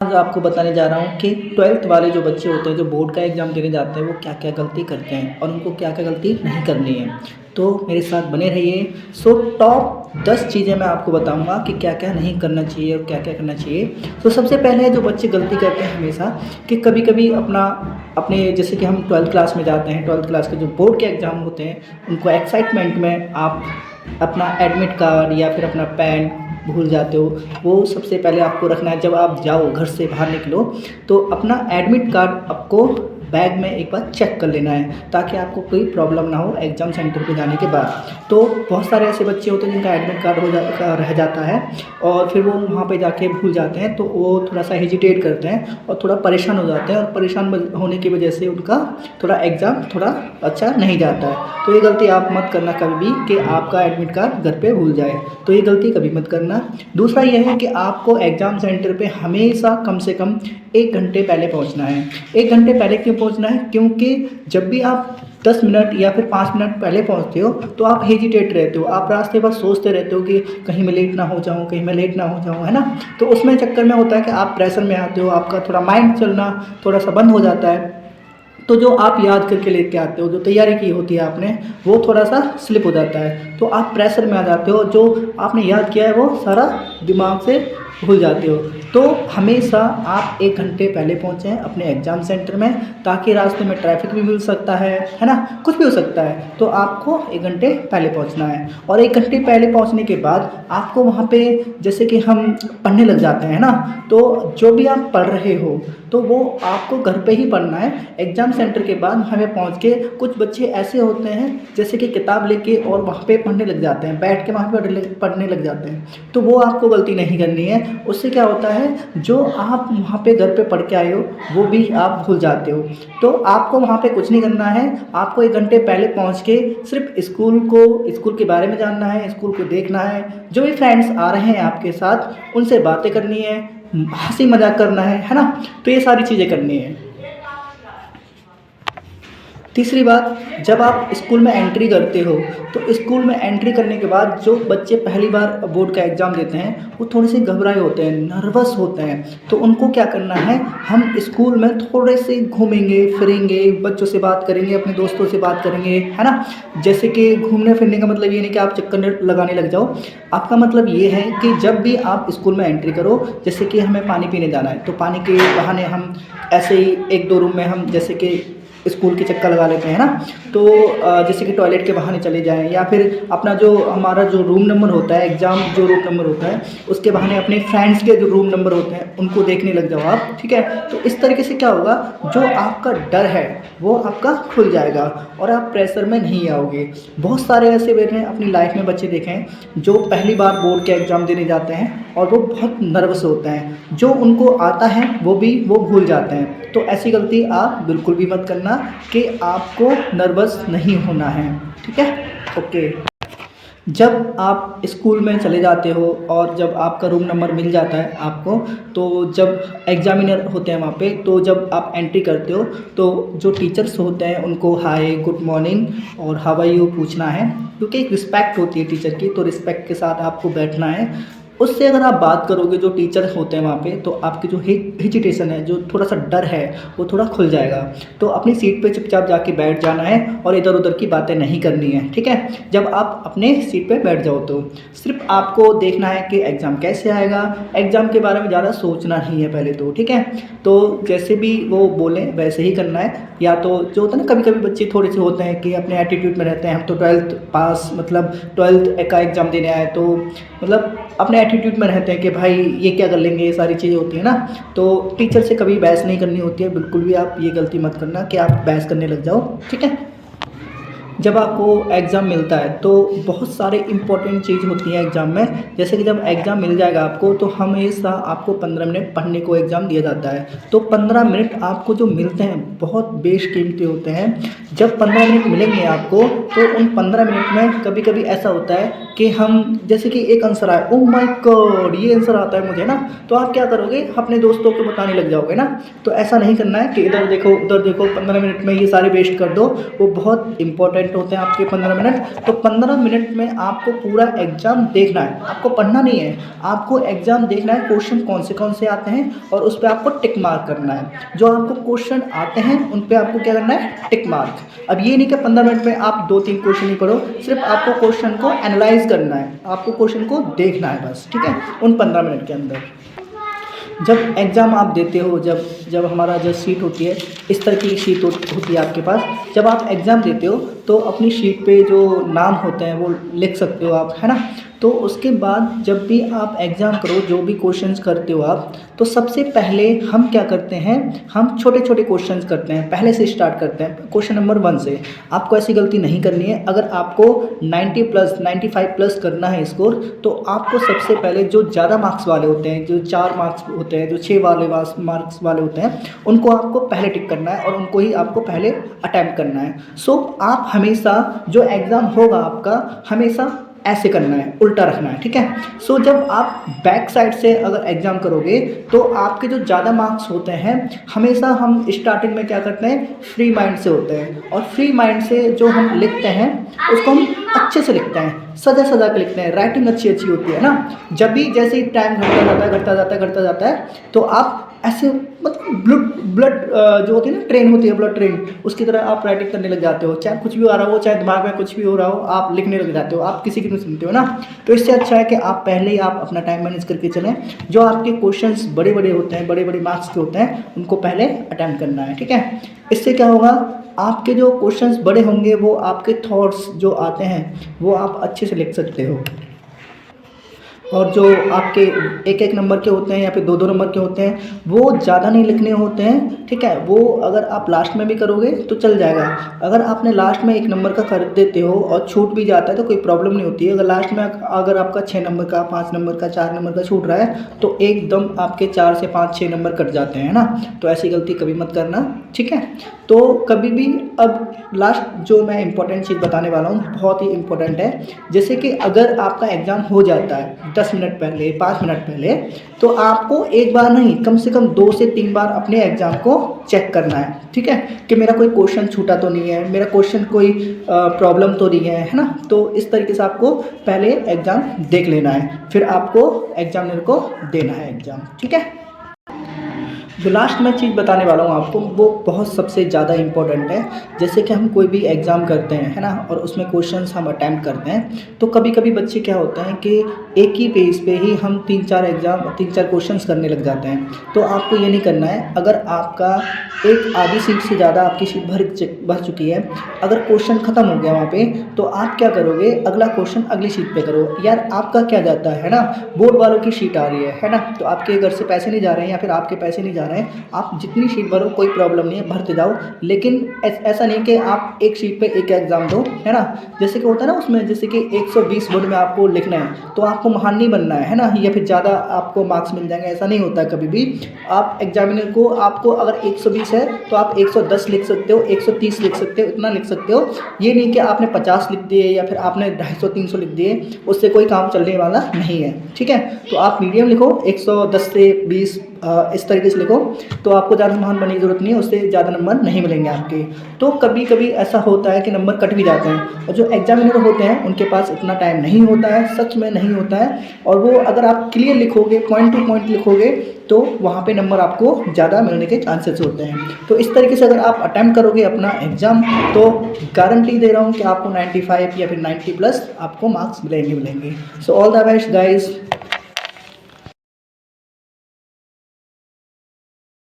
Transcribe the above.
आज आपको बताने जा रहा हूँ कि 12th वाले जो बच्चे होते हैं, जो बोर्ड का एग्ज़ाम देने जाते हैं, वो क्या-क्या गलती करते हैं और उनको क्या-क्या गलती नहीं करनी है। तो मेरे साथ बने रहिए। सो टॉप 10 चीज़ें मैं आपको बताऊँगा कि क्या-क्या नहीं करना चाहिए और क्या-क्या करना चाहिए। तो सबसे पहले जो बच्चे गलती करते हैं हमेशा कि कभी-कभी अपने जैसे कि हम 12th क्लास में जाते हैं, 12th क्लास के जो बोर्ड के एग्ज़ाम होते हैं, उनको एक्साइटमेंट में आप अपना एडमिट कार्ड या फिर अपना पैन भूल जाते हो। वो सबसे पहले आपको रखना है। जब आप जाओ घर से बाहर निकलो तो अपना एडमिट कार्ड आपको बैग में एक बार चेक कर लेना है, ताकि आपको कोई प्रॉब्लम ना हो एग्ज़ाम सेंटर पे जाने के बाद। तो बहुत सारे ऐसे बच्चे होते हैं जिनका एडमिट कार्ड रह जाता है और फिर वो वहाँ पे जाके भूल जाते हैं, तो वो थोड़ा सा हेजिटेट करते हैं और थोड़ा परेशान हो जाते हैं और परेशान होने की वजह से उनका थोड़ा एग्ज़ाम थोड़ा अच्छा नहीं जाता है। तो ये गलती आप मत करना कभी भी कि आपका एडमिट कार्ड घर पे भूल जाए। तो ये गलती कभी मत करना। दूसरा ये है कि आपको एग्ज़ाम सेंटर पे हमेशा कम से कम 1 घंटे पहले पहुंचना है। 1 घंटे पहले क्यों पहुंचना है? क्योंकि जब भी आप 10 मिनट या फिर 5 मिनट पहले पहुंचते हो तो आप हेजिटेट रहते हो, आप रास्ते भर सोचते रहते हो कि कहीं मैं लेट ना हो जाऊं, कहीं मैं लेट ना हो जाऊं, है ना। तो उसमें चक्कर में होता है कि आप प्रेशर में आते हो, आपका थोड़ा माइंड चलना थोड़ा सा बंद हो जाता है। तो जो आप याद करके लेके आते हो, जो तैयारी की होती है आपने, वो थोड़ा सा स्लिप हो जाता है, तो आप प्रेशर में आ जाते हो। जो आपने याद किया है वो सारा दिमाग से भूल जाते हो। तो हमेशा आप 1 घंटे पहले पहुँचें अपने एग्ज़ाम सेंटर में, ताकि रास्ते में ट्रैफिक भी मिल सकता है ना, कुछ भी हो सकता है। तो आपको 1 घंटे पहले पहुँचना है और 1 घंटे पहले पहुँचने के बाद आपको वहाँ पे जैसे कि हम पढ़ने लग जाते हैं ना, तो जो भी आप पढ़ रहे हो तो वो आपको घर पे ही पढ़ना है। एग्ज़ाम सेंटर के बाद हमें पहुँच के कुछ बच्चे ऐसे होते हैं जैसे कि किताब लेके और वहाँ पे पढ़ने लग जाते हैं, बैठ के वहाँ पे पढ़ने लग जाते हैं। तो वो आपको गलती नहीं करनी है। उससे क्या होता है, जो आप वहाँ पे घर पे पढ़ के आए हो वो भी आप भूल जाते हो। तो आपको वहाँ पे कुछ नहीं करना है। आपको 1 घंटे पहले पहुँच के सिर्फ स्कूल के बारे में जानना है, स्कूल को देखना है, जो भी फ्रेंड्स आ रहे हैं आपके साथ उनसे बातें करनी है, हंसी मजाक करना है ना। तो ये सारी चीज़ें करनी है। तीसरी बात, जब आप स्कूल में एंट्री करते हो तो स्कूल में एंट्री करने के बाद जो बच्चे पहली बार बोर्ड का एग्ज़ाम देते हैं वो थोड़े से घबराए होते हैं, नर्वस होते हैं। तो उनको क्या करना है, हम स्कूल में थोड़े से घूमेंगे फिरेंगे, बच्चों से बात करेंगे, अपने दोस्तों से बात करेंगे, है ना। जैसे कि घूमने फिरने का मतलब ये नहीं कि आप चक्कर लगाने लग जाओ। आपका मतलब ये है कि जब भी आप स्कूल में एंट्री करो, जैसे कि हमें पानी पीने जाना है तो पानी के बहाने हम ऐसे ही 1-2 रूम में हम जैसे कि स्कूल के चक्कर लगा लेते हैं ना। तो जैसे कि टॉयलेट के बहाने चले जाएँ या फिर अपना जो हमारा जो रूम नंबर होता है, एग्ज़ाम जो रूम नंबर होता है उसके बहाने अपने फ्रेंड्स के जो रूम नंबर होते हैं उनको देखने लग जाओ आप, ठीक है। तो इस तरीके से क्या होगा, जो आपका डर है वो आपका खुल जाएगा और आप प्रेशर में नहीं आओगे। बहुत सारे ऐसे मैंने अपनी लाइफ में बच्चे देखे हैं जो पहली बार बोर्ड के एग्ज़ाम देने जाते हैं और वो बहुत नर्वस होते हैं, जो उनको आता है वो भूल जाते हैं। तो ऐसी गलती आप बिल्कुल भी मत करना कि आपको नर्वस नहीं होना है, ठीक है। ओके। जब आप स्कूल में चले जाते हो और जब आपका रूम नंबर मिल जाता है आपको, तो जब एग्ज़ामिनर होते हैं वहाँ पे, तो जब आप एंट्री करते हो तो जो टीचर्स होते हैं उनको हाय, गुड मॉर्निंग और हाउ आर यू पूछना है, क्योंकि एक रिस्पेक्ट होती है टीचर की, तो रिस्पेक्ट के साथ आपको बैठना है। उससे अगर आप बात करोगे जो टीचर होते हैं वहाँ पे, तो आपकी जो हेजिटेशन है, जो थोड़ा सा डर है, वो थोड़ा खुल जाएगा। तो अपनी सीट पे चुपचाप जाके बैठ जाना है और इधर उधर की बातें नहीं करनी है, ठीक है। जब आप अपने सीट पे बैठ जाओ तो सिर्फ आपको देखना है कि एग्ज़ाम कैसे आएगा, एग्ज़ाम के बारे में ज़्यादा सोचना नहीं है पहले तो, ठीक है। तो जैसे भी वो बोलें वैसे ही करना है। या तो जो होता है ना, कभी कभी बच्चे थोड़े से होते हैं कि अपने एटीट्यूड में रहते हैं, हम तो 12th पास मतलब 12th का एग्ज़ाम देने आए, तो मतलब अपने एटीट्यूड में रहते हैं कि भाई ये क्या कर लेंगे, ये सारी चीज़ें होती हैं ना। तो टीचर से कभी बहस नहीं करनी होती है, बिल्कुल भी आप ये गलती मत करना कि आप बहस करने लग जाओ, ठीक है। जब आपको एग्ज़ाम मिलता है तो बहुत सारे इंपॉर्टेंट चीज़ होती हैं एग्ज़ाम में। जैसे कि जब एग्ज़ाम मिल जाएगा आपको तो हमेशा आपको 15 मिनट पढ़ने को एग्ज़ाम दिया जाता है। तो 15 मिनट आपको जो मिलते हैं बहुत बेशकीमती होते हैं। जब 15 मिनट मिलेंगे आपको तो उन 15 मिनट में कभी कभी ऐसा होता है कि हम जैसे कि एक आंसर आए, ओह माय गॉड ये आंसर आता है मुझे ना, तो आप क्या करोगे, अपने दोस्तों को बताने लग जाओगे ना। तो ऐसा नहीं करना है कि इधर देखो उधर देखो, 15 मिनट में ये सारे वेस्ट कर दो। वो बहुत इंपॉर्टेंट मिनट होते हैं आपके 15 मिनट, तो 15 मिनट में आपको पूरा एग्ज़ाम देखना है, आपको पढ़ना नहीं है, आपको एग्ज़ाम देखना है क्वेश्चन कौन से आते हैं और उस पे आपको टिक मार्क करना है। जो आपको क्वेश्चन आते हैं उन पे आपको क्या करना है, टिक मार्क। अब ये नहीं कि 15 मिनट में आप 2-3 क्वेश्चन ही पढ़ो, सिर्फ आपको क्वेश्चन को एनालाइज करना है, आपको क्वेश्चन को देखना है बस, ठीक है, उन 15 मिनट के अंदर। जब एग्ज़ाम आप देते हो, जब हमारा जो शीट होती है, इस तरह की शीट होती है आपके पास, जब आप एग्ज़ाम देते हो तो अपनी शीट पे जो नाम होते हैं वो लिख सकते हो आप, है ना। तो उसके बाद जब भी आप एग्ज़ाम करो, जो भी क्वेश्चंस करते हो आप, तो सबसे पहले हम क्या करते हैं, हम छोटे छोटे क्वेश्चंस करते हैं, पहले से स्टार्ट करते हैं क्वेश्चन नंबर 1 से। आपको ऐसी गलती नहीं करनी है। अगर आपको 90 प्लस 95 प्लस करना है स्कोर, तो आपको सबसे पहले जो ज़्यादा मार्क्स वाले होते हैं, जो 4 मार्क्स होते हैं, जो 6 वाले मार्क्स वाले होते हैं, उनको आपको पहले टिक करना है और उनको ही आपको पहले अटैम्प्ट करना है। सो आप हमेशा जो एग्ज़ाम होगा आपका, हमेशा ऐसे करना है, उल्टा रखना है, ठीक है। सो जब आप बैक साइड से अगर एग्ज़ाम करोगे तो आपके जो ज़्यादा मार्क्स होते हैं, हमेशा हम स्टार्टिंग में क्या करते हैं, फ्री माइंड से होते हैं, और फ्री माइंड से जो हम लिखते हैं उसको हम अच्छे से लिखते हैं, सजा के लिखते हैं, राइटिंग अच्छी होती है ना। जब भी जैसे ही टाइम घटता जाता है तो आप ऐसे मतलब ब्लड जो होती है ना, ट्रेन होती है, ब्लड ट्रेन, उसकी तरह आप राइटिंग करने लग जाते हो। चाहे कुछ भी आ रहा हो, चाहे दिमाग में कुछ भी हो रहा हो, आप लिखने लग जाते हो, आप किसी की नहीं सुनते हो ना। तो इससे अच्छा है कि आप पहले ही आप अपना टाइम मैनेज करके चलें। जो आपके क्वेश्चंस बड़े होते हैं, बड़े मार्क्स के होते हैं, उनको पहले अटेम्प्ट करना है, ठीक है। इससे क्या होगा, आपके जो क्वेश्चंस बड़े होंगे, वो आपके थॉट्स जो आते हैं वो आप अच्छे से लिख सकते हो। और जो आपके 1-1 नंबर के होते हैं या फिर 2-2 नंबर के होते हैं, वो ज़्यादा नहीं लिखने होते हैं, ठीक है। वो अगर आप लास्ट में भी करोगे तो चल जाएगा। अगर आपने लास्ट में 1 नंबर का कर देते हो और छूट भी जाता है तो कोई प्रॉब्लम नहीं होती है। अगर लास्ट में अगर आपका 6 नंबर का, 5 नंबर का, 4 नंबर का छूट रहा है तो एकदम आपके 4 से 5-6 नंबर कट जाते हैं ना। तो ऐसी गलती कभी मत करना, ठीक है। तो कभी भी, अब लास्ट जो मैं इंपॉर्टेंट चीज़ बताने वाला हूँ, बहुत ही इंपॉर्टेंट है। जैसे कि अगर आपका एग्ज़ाम हो जाता है 10 मिनट पहले, 5 मिनट पहले, तो आपको एक बार नहीं, कम से कम 2 से 3 बार अपने एग्ज़ाम को चेक करना है, ठीक है, कि मेरा कोई क्वेश्चन छूटा तो नहीं है, मेरा क्वेश्चन कोई प्रॉब्लम तो नहीं है ना। तो इस तरीके से आपको पहले एग्ज़ाम देख लेना है, फिर आपको एग्जामिनर को देना है एग्ज़ाम, ठीक है। जो लास्ट मैं चीज़ बताने वाला हूँ आपको, वो बहुत सबसे ज़्यादा इम्पोर्टेंट है। जैसे कि हम कोई भी एग्ज़ाम करते हैं, है ना, और उसमें क्वेश्चंस हम अटैम्प्ट करते हैं, तो कभी कभी बच्चे क्या होता है कि एक ही पेज पे ही हम 3-4 क्वेश्चंस करने लग जाते हैं। तो आपको ये नहीं करना है। अगर आपका एक आधी सीट से ज़्यादा आपकी सीट भर चुकी है, अगर क्वेश्चन ख़त्म हो गया वहाँ पे, तो आप क्या करोगे, अगला क्वेश्चन अगली सीट पे करो। यार आपका क्या जाता है ना, बोर्ड वालों की सीट आ रही है ना, तो आपके घर से पैसे नहीं जा रहे हैं या फिर आपके पैसे नहीं जा रहे हैं, आप जितनी सीट भरो कोई प्रॉब्लम नहीं है, भरते जाओ। लेकिन ऐसा नहीं कि आप एक सीट पे एक एग्ज़ाम दो, है ना। जैसे कि होता है ना उसमें, जैसे कि 120 वर्ड में आपको लिखना है, तो आपको महान नहीं बनना है ना, या फिर ज़्यादा आपको मार्क्स मिल जाएंगे, ऐसा नहीं होता है कभी भी। आप एग्जामिनर को, आपको अगर 120 है तो आप 110 लिख सकते हो, 130 लिख सकते हो, इतना लिख सकते हो। ये नहीं कि आपने 50 लिख दिए या फिर आपने 250-300 लिख दिए, उससे कोई काम चलने वाला नहीं है, ठीक है। तो आप मीडियम लिखो, 110 से 20 इस तरीके से लिखो, तो आपको ज़्यादा महान बनने की ज़रूरत नहीं है, उससे ज़्यादा नंबर नहीं मिलेंगे आपके। तो कभी कभी ऐसा होता है कि नंबर कट भी जाते हैं, और जो एग्जामिनर होते हैं उनके पास इतना टाइम नहीं होता है, सच में नहीं होता है। और वो अगर आप क्लियर लिखोगे, पॉइंट टू पॉइंट लिखोगे, तो वहाँ पे नंबर आपको ज़्यादा मिलने के चांसेस होते हैं। तो इस तरीके से अगर आप अटैम्प्ट करोगे अपना एग्ज़ाम, तो गारंटी दे रहा हूँ कि आपको 95 या फिर 90 प्लस आपको मार्क्स मिलेंगे। So all the best guys.